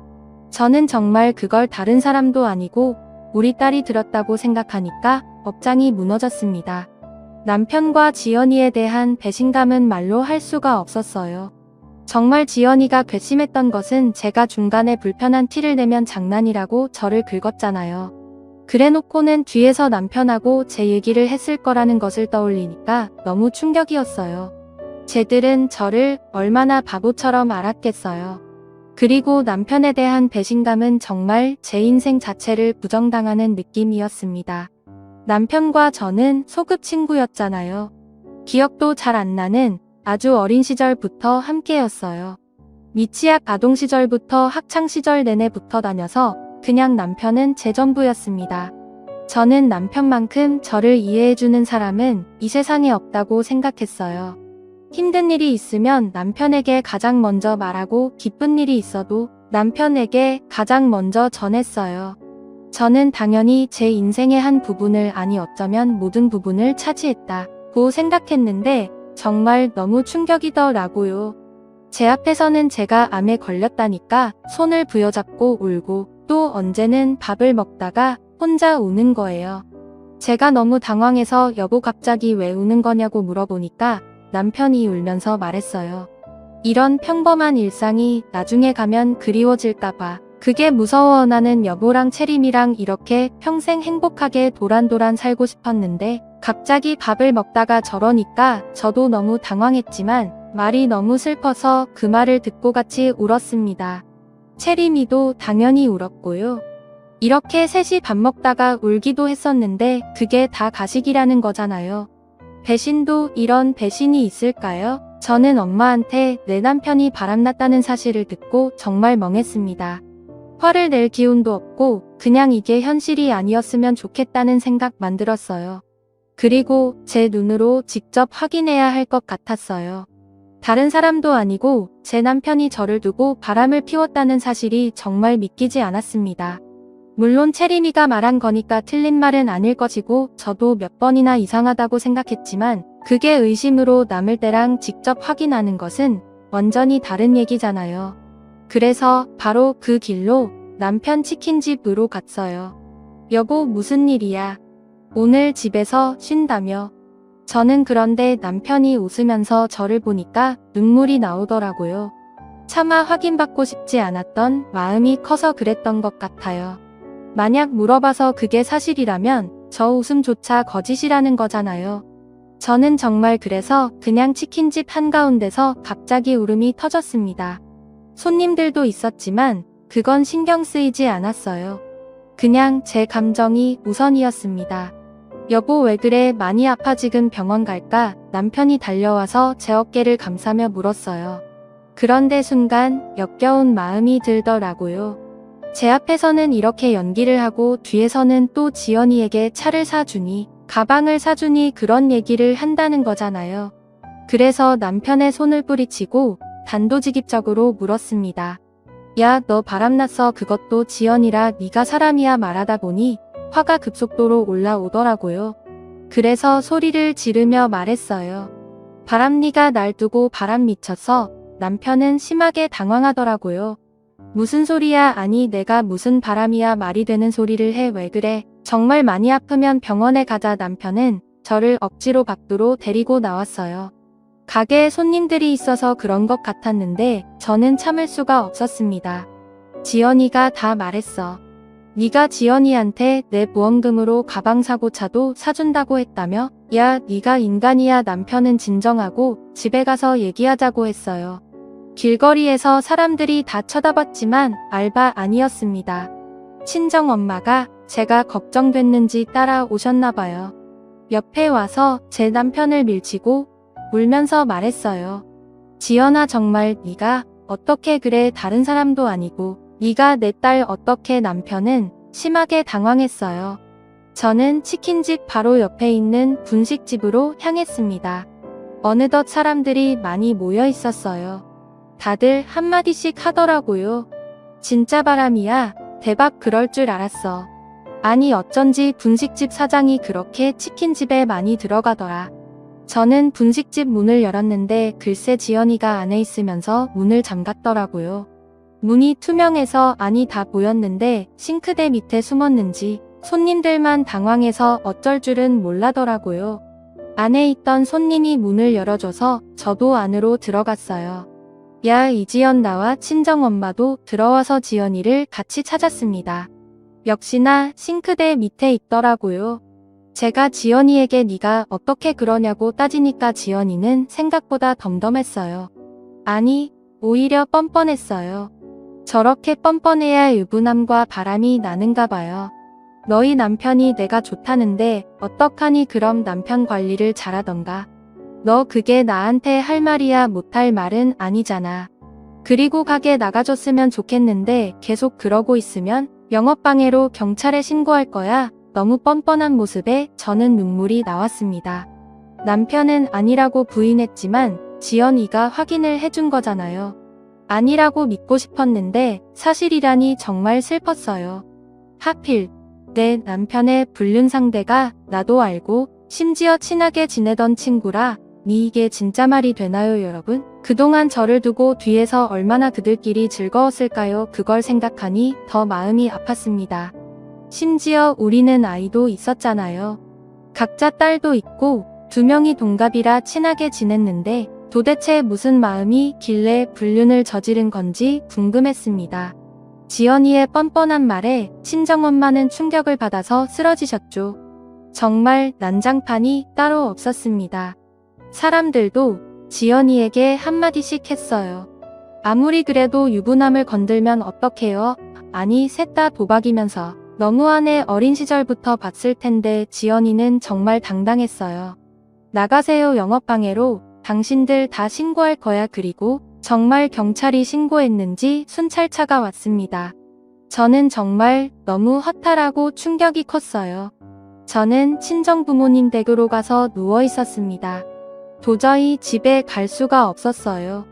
저는 정말 그걸 다른 사람도 아니고 우리 딸이 들었다고 생각하니까 업장이 무너졌습니다. 남편과 지연이에 대한 배신감은 말로 할 수가 없었어요. 정말 지연이가 괘씸했던 것은 제가 중간에 불편한 티를 내면 장난이라고 저를 긁었잖아요. 그래놓고는 뒤에서 남편하고 제 얘기를 했을 거라는 것을 떠올리니까 너무 충격이었어요. 쟤들은 저를 얼마나 바보처럼 알았겠어요. 그리고 남편에 대한 배신감은 정말 제 인생 자체를 부정당하는 느낌이었습니다. 남편과 저는 소꿉 친구였잖아요. 기억도 잘 안 나는 아주 어린 시절부터 함께였어요. 미취학 아동 시절부터 학창 시절 내내 붙어 다녀서 그냥 남편은 제 전부였습니다. 저는 남편만큼 저를 이해해주는 사람은 이 세상에 없다고 생각했어요. 힘든 일이 있으면 남편에게 가장 먼저 말하고 기쁜 일이 있어도 남편에게 가장 먼저 전했어요. 저는 당연히 제 인생의 한 부분을 아니 어쩌면 모든 부분을 차지했다고 생각했는데 정말 너무 충격이더라고요. 제 앞에서는 제가 암에 걸렸다니까 손을 부여잡고 울고 또 언제는 밥을 먹다가 혼자 우는 거예요. 제가 너무 당황해서 여보 갑자기 왜 우는 거냐고 물어보니까 남편이 울면서 말했어요. 이런 평범한 일상이 나중에 가면 그리워질까봐. 그게 무서워. 나는 여보랑 채림이랑 이렇게 평생 행복하게 도란도란 살고 싶었는데 갑자기 밥을 먹다가 저러니까 저도 너무 당황했지만 말이 너무 슬퍼서 그 말을 듣고 같이 울었습니다. 채림이도 당연히 울었고요. 이렇게 셋이 밥 먹다가 울기도 했었는데 그게 다 가식이라는 거잖아요. 배신도 이런 배신이 있을까요? 저는 엄마한테 내 남편이 바람났다는 사실을 듣고 정말 멍했습니다. 화를 낼 기운도 없고 그냥 이게 현실이 아니었으면 좋겠다는 생각만 들었어요. 그리고 제 눈으로 직접 확인해야 할 것 같았어요. 다른 사람도 아니고 제 남편이 저를 두고 바람을 피웠다는 사실이 정말 믿기지 않았습니다. 물론 채림이가 말한 거니까 틀린 말은 아닐 것이고 저도 몇 번이나 이상하다고 생각했지만 그게 의심으로 남을 때랑 직접 확인하는 것은 완전히 다른 얘기잖아요. 그래서 바로 그 길로 남편 치킨집으로 갔어요. 여보 무슨 일이야? 오늘 집에서 쉰다며. 저는 그런데 남편이 웃으면서 저를 보니까 눈물이 나오더라고요. 차마 확인받고 싶지 않았던 마음이 커서 그랬던 것 같아요. 만약 물어봐서 그게 사실이라면 저 웃음조차 거짓이라는 거잖아요. 저는 정말 그래서 그냥 치킨집 한가운데서 갑자기 울음이 터졌습니다. 손님들도 있었지만 그건 신경 쓰이지 않았어요. 그냥 제 감정이 우선이었습니다. 여보 왜 그래? 많이 아파? 지금 병원 갈까? 남편이 달려와서 제 어깨를 감싸며 물었어요. 그런데 순간 역겨운 마음이 들더라고요. 제 앞에서는 이렇게 연기를 하고 뒤에서는 또 지연이에게 차를 사주니 가방을 사주니 그런 얘기를 한다는 거잖아요. 그래서 남편의 손을 뿌리치고 단도직입적으로 물었습니다. 야, 너 바람났어. 그것도 지연이라 네가 사람이야. 말하다 보니 화가 급속도로 올라오더라고요. 그래서 소리를 지르며 말했어요. 바람 네가 날 두고 바람 미쳤어. 남편은 심하게 당황하더라고요. 무슨 소리야? 아니 내가 무슨 바람이야. 말이 되는 소리를 해. 왜 그래? 정말 많이 아프면 병원에 가자. 남편은 저를 억지로 밖으로 데리고 나왔어요. 가게에 손님들이 있어서 그런 것 같았는데 저는 참을 수가 없었습니다. 지연이가 다 말했어. 네가 지연이한테 내 보험금으로 가방 사고 차도 사준다고 했다며? 야, 네가 인간이야. 남편은 진정하고 집에 가서 얘기하자고 했어요. 길거리에서 사람들이 다 쳐다봤지만 알바 아니었습니다. 친정엄마가 제가 걱정됐는지 따라오셨나 봐요. 옆에 와서 제 남편을 밀치고 울면서 말했어요. 지연아, 정말 네가 어떻게 그래. 다른 사람도 아니고 네가 내 딸 어떻게. 남편은 심하게 당황했어요. 저는 치킨집 바로 옆에 있는 분식집으로 향했습니다. 어느덧 사람들이 많이 모여 있었어요. 다들 한마디씩 하더라고요. 진짜 바람이야. 대박. 그럴 줄 알았어. 아니, 어쩐지 분식집 사장이 그렇게 치킨집에 많이 들어가더라. 저는 분식집 문을 열었는데 글쎄 지연이가 안에 있으면서 문을 잠갔더라고요. 문이 투명해서 안이 다 보였는데 싱크대 밑에 숨었는지 손님들만 당황해서 어쩔 줄은 몰라더라고요. 안에 있던 손님이 문을 열어줘서 저도 안으로 들어갔어요. 야, 이지연. 나와 친정엄마도 들어와서 지연이를 같이 찾았습니다. 역시나 싱크대 밑에 있더라고요. 제가 지연이에게 네가 어떻게 그러냐고 따지니까 지연이는 생각보다 덤덤했어요. 아니, 오히려 뻔뻔했어요. 저렇게 뻔뻔해야 유부남과 바람이 나는가 봐요. 너희 남편이 내가 좋다는데 어떡하니? 그럼 남편 관리를 잘하던가. 너 그게 나한테 할 말이야. 못할 말은 아니잖아. 그리고 가게 나가줬으면 좋겠는데 계속 그러고 있으면 영업방해로 경찰에 신고할 거야. 너무 뻔뻔한 모습에 저는 눈물이 나왔습니다. 남편은 아니라고 부인했지만 지연이가 확인을 해준 거잖아요. 아니라고 믿고 싶었는데 사실이라니 정말 슬펐어요. 하필 내 남편의 불륜 상대가 나도 알고 심지어 친하게 지내던 친구라. 이게 진짜 말이 되나요, 여러분? 그동안 저를 두고 뒤에서 얼마나 그들끼리 즐거웠을까요? 그걸 생각하니 더 마음이 아팠습니다. 심지어 우리는 아이도 있었잖아요. 각자 딸도 있고 2명이 동갑이라 친하게 지냈는데 도대체 무슨 마음이 길래 불륜을 저지른 건지 궁금했습니다. 지연이의 뻔뻔한 말에 친정엄마는 충격을 받아서 쓰러지셨죠. 정말 난장판이 따로 없었습니다. 사람들도 지연이에게 한마디씩 했어요. 아무리 그래도 유부남을 건들면 어떡해요? 아니, 셋 다 도박이면서 너무하네. 어린 시절부터 봤을 텐데 지연이는 정말 당당했어요. 나가세요. 영업방해로 당신들 다 신고할 거야. 그리고 정말 경찰이 신고했는지 순찰차가 왔습니다. 저는 정말 너무 허탈하고 충격이 컸어요. 저는 친정부모님 댁으로 가서 누워 있었습니다. 도저히 집에 갈 수가 없었어요.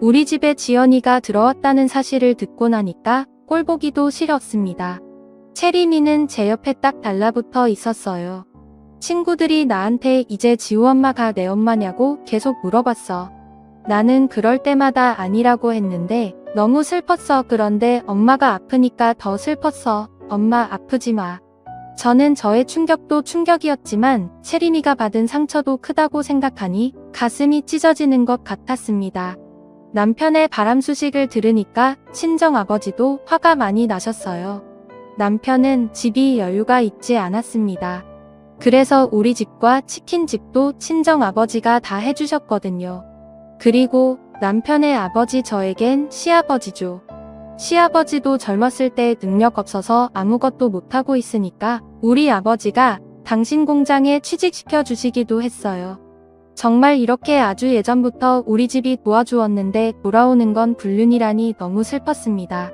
우리 집에 지연이가 들어왔다는 사실을 듣고 나니까 꼴보기도 싫었습니다. 채림이는 제 옆에 딱 달라붙어 있었어요. 친구들이 나한테 이제 지우 엄마가 내 엄마냐고 계속 물어봤어. 나는 그럴 때마다 아니라고 했는데 너무 슬펐어. 그런데 엄마가 아프니까 더 슬펐어. 엄마 아프지 마. 저는 저의 충격도 충격이었지만 채림이가 받은 상처도 크다고 생각하니 가슴이 찢어지는 것 같았습니다. 남편의 바람 소식을 들으니까 친정아버지도 화가 많이 나셨어요. 남편은 집이 여유가 있지 않았습니다. 그래서 우리 집과 치킨집도 친정아버지가 다 해주셨거든요. 그리고 남편의 아버지 저에겐 시아버지죠. 시아버지도 젊었을 때 능력 없어서 아무것도 못하고 있으니까 우리 아버지가 당신 공장에 취직시켜 주시기도 했어요. 정말 이렇게 아주 예전부터 우리 집이 도와주었는데 돌아오는 건 불륜이라니 너무 슬펐습니다.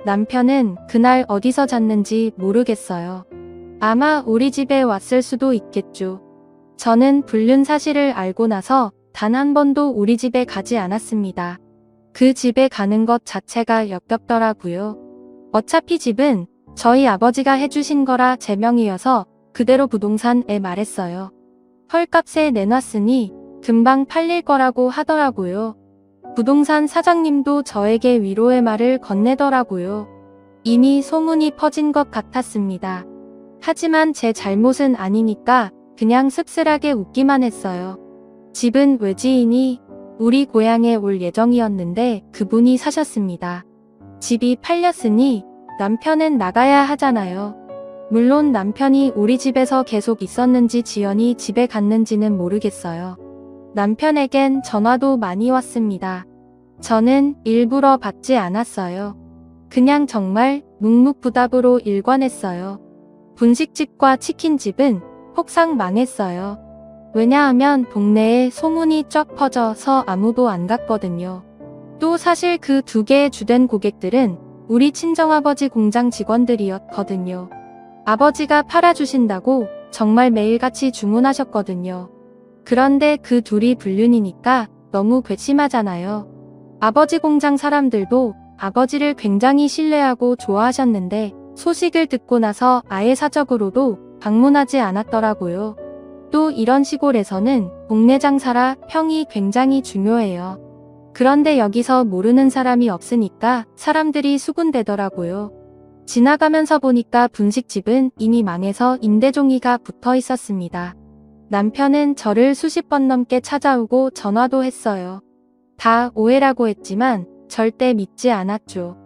남편은 그날 어디서 잤는지 모르겠어요. 아마 우리 집에 왔을 수도 있겠죠. 저는 불륜 사실을 알고 나서 단 한 번도 우리 집에 가지 않았습니다. 그 집에 가는 것 자체가 역겹더라고요. 어차피 집은 저희 아버지가 해주신 거라 제 명의여서 그대로 부동산에 말했어요. 헐값에 내놨으니 금방 팔릴 거라고 하더라고요. 부동산 사장님도 저에게 위로의 말을 건네더라고요. 이미 소문이 퍼진 것 같았습니다. 하지만 제 잘못은 아니니까 그냥 씁쓸하게 웃기만 했어요. 집은 외지인이 우리 고향에 올 예정이었는데 그분이 사셨습니다. 집이 팔렸으니 남편은 나가야 하잖아요. 물론 남편이 우리 집에서 계속 있었는지 지연이 집에 갔는지는 모르겠어요. 남편에겐 전화도 많이 왔습니다. 저는 일부러 받지 않았어요. 그냥 정말 묵묵부답으로 일관했어요. 분식집과 치킨집은 폭삭 망했어요. 왜냐하면 동네에 소문이 쫙 퍼져서 아무도 안 갔거든요. 또 사실 그 두 개의 주된 고객들은 우리 친정아버지 공장 직원들이었거든요. 아버지가 팔아주신다고 정말 매일같이 주문하셨거든요. 그런데 그 둘이 불륜이니까 너무 괘씸하잖아요. 아버지 공장 사람들도 아버지를 굉장히 신뢰하고 좋아하셨는데 소식을 듣고 나서 아예 사적으로도 방문하지 않았더라고요. 또 이런 시골에서는 동네 장사라 평이 굉장히 중요해요. 그런데 여기서 모르는 사람이 없으니까 사람들이 수군대더라고요. 지나가면서 보니까 분식집은 이미 망해서 임대종이가 붙어 있었습니다. 남편은 저를 수십 번 넘게 찾아오고 전화도 했어요. 다 오해라고 했지만 절대 믿지 않았죠.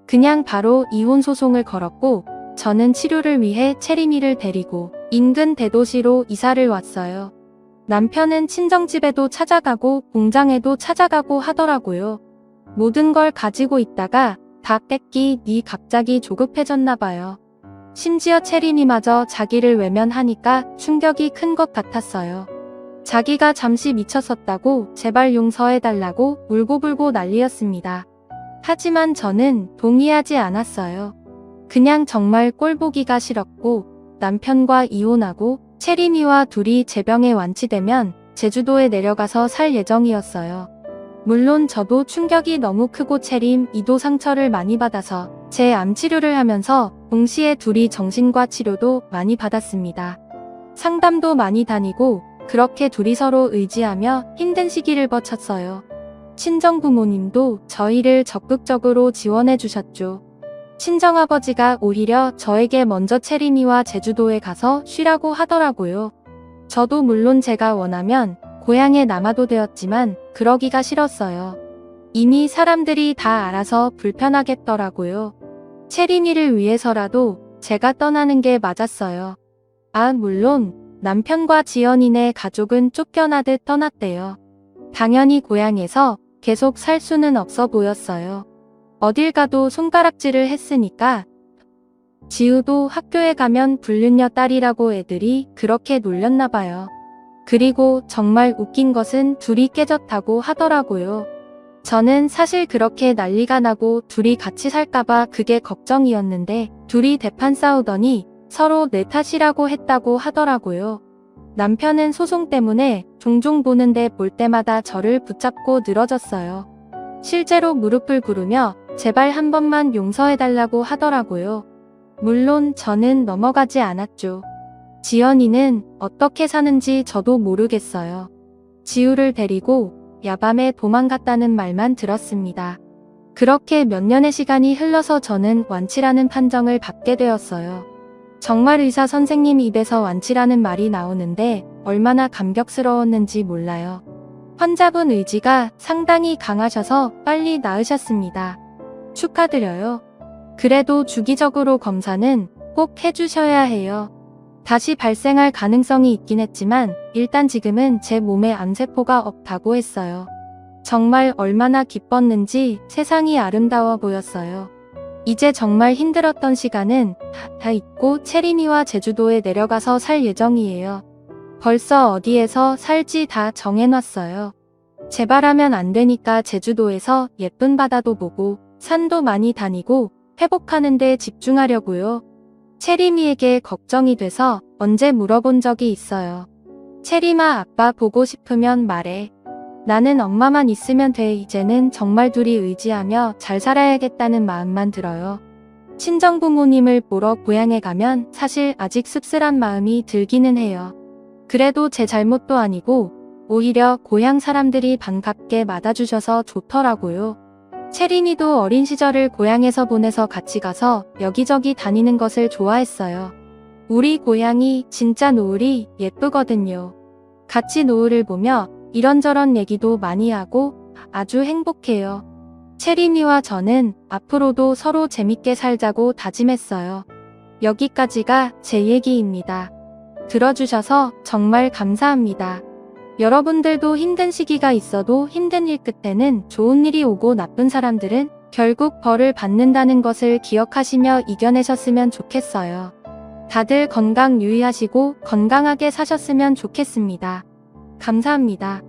그냥 바로 이혼 소송을 걸었고 저는 치료를 위해 채림이를 데리고 인근 대도시로 이사를 왔어요. 남편은 친정집에도 찾아가고 공장에도 찾아가고 하더라고요. 모든 걸 가지고 있다가 다 뺏기 니 갑자기 조급해졌나 봐요. 심지어 채림이마저 자기를 외면하니까 충격이 큰 것 같았어요. 자기가 잠시 미쳤었다고 제발 용서해달라고 울고불고 난리였습니다. 하지만 저는 동의하지 않았어요. 그냥 정말 꼴보기가 싫었고 남편과 이혼하고 채림이와 둘이 재병에 완치되면 제주도에 내려가서 살 예정이었어요. 물론 저도 충격이 너무 크고 채림이도 상처를 많이 받아서 제 암 치료를 하면서 동시에 둘이 정신과 치료도 많이 받았습니다. 상담도 많이 다니고 그렇게 둘이 서로 의지하며 힘든 시기를 거쳤어요. 친정 부모님도 저희를 적극적으로 지원해 주셨죠. 친정아버지가 오히려 저에게 먼저 채림이와 제주도에 가서 쉬라고 하더라고요. 저도 물론 제가 원하면 고향에 남아도 되었지만 그러기가 싫었어요. 이미 사람들이 다 알아서 불편하겠더라고요. 채림이를 위해서라도 제가 떠나는 게 맞았어요. 아, 물론 남편과 지연이네 가족은 쫓겨나듯 떠났대요. 당연히 고향에서 계속 살 수는 없어 보였어요. 어딜 가도 손가락질을 했으니까. 지우도 학교에 가면 불륜녀 딸이라고 애들이 그렇게 놀렸나 봐요. 그리고 정말 웃긴 것은 둘이 깨졌다고 하더라고요. 저는 사실 그렇게 난리가 나고 둘이 같이 살까봐 그게 걱정이었는데 둘이 대판 싸우더니 서로 내 탓이라고 했다고 하더라고요. 남편은 소송 때문에 종종 보는데 볼 때마다 저를 붙잡고 늘어졌어요. 실제로 무릎을 꿇으며 제발 한 번만 용서해달라고 하더라고요. 물론 저는 넘어가지 않았죠. 지연이는 어떻게 사는지 저도 모르겠어요. 지우를 데리고 야밤에 도망갔다는 말만 들었습니다. 그렇게 몇 년의 시간이 흘러서 저는 완치라는 판정을 받게 되었어요. 정말 의사 선생님 입에서 완치라는 말이 나오는데 얼마나 감격스러웠는지 몰라요. 환자분 의지가 상당히 강하셔서 빨리 나으셨습니다. 축하드려요. 그래도 주기적으로 검사는 꼭 해주셔야 해요. 다시 발생할 가능성이 있긴 했지만 일단 지금은 제 몸에 암세포가 없다고 했어요. 정말 얼마나 기뻤는지 세상이 아름다워 보였어요. 이제 정말 힘들었던 시간은 다 잊고 채림이와 제주도에 내려가서 살 예정이에요. 벌써 어디에서 살지 다 정해놨어요. 제발하면 안 되니까 제주도에서 예쁜 바다도 보고 산도 많이 다니고 회복하는 데 집중하려고요. 채림이에게 걱정이 돼서 언제 물어본 적이 있어요. 채림아, 아빠 보고 싶으면 말해. 나는 엄마만 있으면 돼. 이제는 정말 둘이 의지하며 잘 살아야겠다는 마음만 들어요. 친정 부모님을 보러 고향에 가면 사실 아직 씁쓸한 마음이 들기는 해요. 그래도 제 잘못도 아니고 오히려 고향 사람들이 반갑게 맞아주셔서 좋더라고요. 채린이도 어린 시절을 고향에서 보내서 같이 가서 여기저기 다니는 것을 좋아했어요. 우리 고향이 진짜 노을이 예쁘거든요. 같이 노을을 보며 이런저런 얘기도 많이 하고 아주 행복해요. 체리미와 저는 앞으로도 서로 재밌게 살자고 다짐했어요. 여기까지가 제 얘기입니다. 들어주셔서 정말 감사합니다. 여러분들도 힘든 시기가 있어도 힘든 일 끝에는 좋은 일이 오고 나쁜 사람들은 결국 벌을 받는다는 것을 기억하시며 이겨내셨으면 좋겠어요. 다들 건강 유의하시고 건강하게 사셨으면 좋겠습니다. 감사합니다.